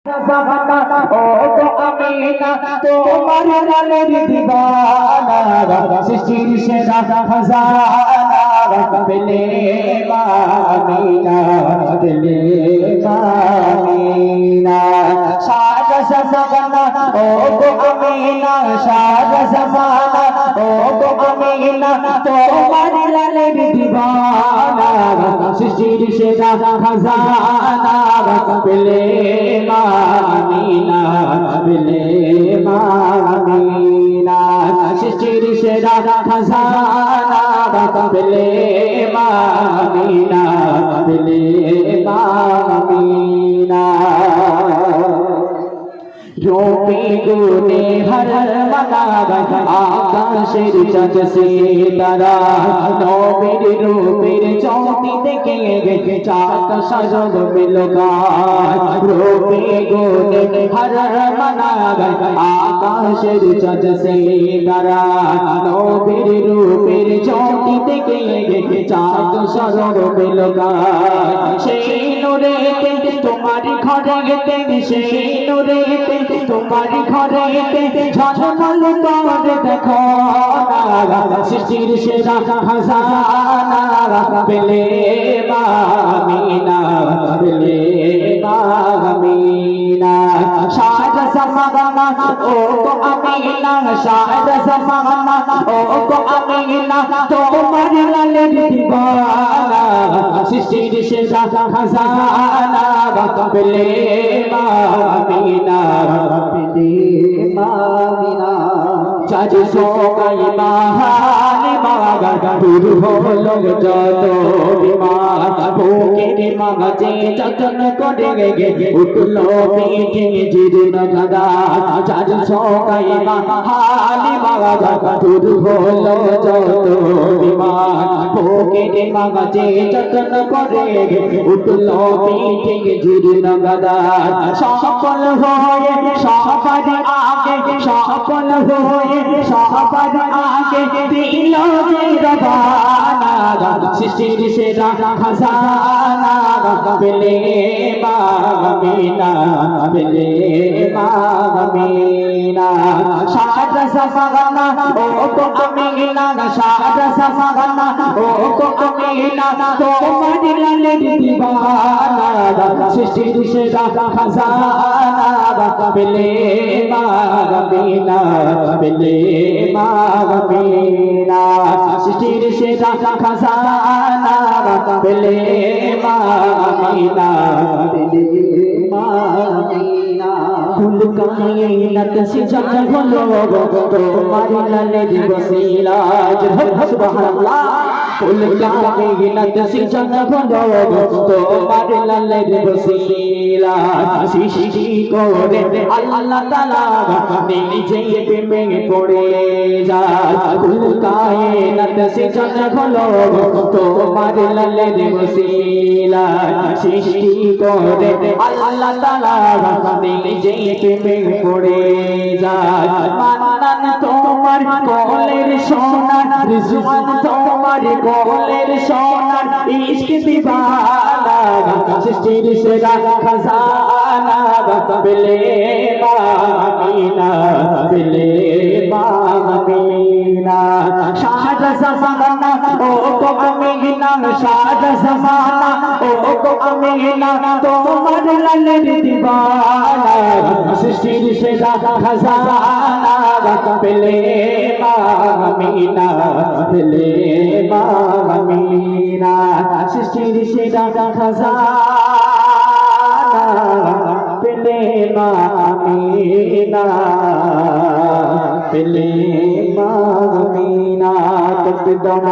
ज़माना ओ तो अमीना তোমার গানের দিবানা সৃষ্টির সেরা খাজানা পেলে মামিনা পেলে মামিনা সারা ज़माना ओ तो अमीना सारा ज़माना ओ तो अमीना তোমার গানের দিবানা সৃষ্টির সেরা খাজানা পেলে মামিনা পেলে মামিনা সৃষ্টির সেরা খাজানা পেলে মামিনা পেলে মামিনা রূপে গুনে হর মানাবাই আকাশের চাঁদ সিতারা নবীর রূপের জ্যোতি দেখে গে চাঁদ সাজল মিলগায় রূপে গুনে হর মানাবাই আকাশের চাঁদ সিতারা নবীর রূপের জ্যোতি দেখে গে চাঁদ সাজল মিলগায় সেই নূরেতে তোমার ঘরেতে সেই নূরেতে তোমার ঘরেতে ঝলমল করে দেখো সৃষ্টির সেরা খাজানা পেলে মামিনা পেলে মামিনা সারা ज़माना ओ तो अमीना सारा ज़माना ओ तो अमीना তোমার লালের দিবানা সৃষ্টির সেরা খাজানা পেলে মামিনা পেলে মামিনা চাঁদ সোনাই বাহানে মাগা দূর হলো যত বিমান বুকের মাঝে যতন করে গে উঠলো পিঠে জীর্ণ গদা চাঁদ সোনাই বাহানে মাগা দূর হলো যত বিমান বুকের মাঝে যতন করে গে উঠলো পিঠে জীর্ণ গদা সফল হয়ে সবার আগে সফল হয়ে সবার আগে দিল যে রবানা সৃষ্টির সেরা খাজানা পেলে মামিনা পেলে মামিনা সারা ज़माना ओ तो अमीना सारा ज़माना ओ तो अमीना তোমার লালের দিবানা সৃষ্টির সেরা খাজানা পেলে মামিনা পেলে মামিনা সৃষ্টির সেরা খাজানা পেলে মামিনা পেলে মামিনা ফুল কায়নাত সিজাত হলো তোমার লালের বসিলা সুবহানাল্লাহ ফুল কায়নাত সিজাত হলো তোমার লালের বসিলা সৃষ্টি করে আল্লাহ তাআলা নিজেই প্রেমে পড়ে যায় ফুল কায়নাত সিজাত হলো তোমার লালের বসিলা সৃষ্টি করে আল্লাহ তাআলা নিজেই প্রেমে পড়ে যায় মান্নান তোমার কোলের সোনা রিজওয়ান তোমার কোলের সোনা ইশক দিবানা সৃষ্টির সেরা খাজানা পেলে মামিনা পেলে মামিনা সারা ज़माना ओ तो अमीना सारा ज़माना ओ तो अमीना তোমার লালের দিবানা সৃষ্টির সেরা খাজানা পেলে মামিনা পেলে মামিনা সৃষ্টির সেরা খাজানা পেলে মামিনা পেলে মামিনা।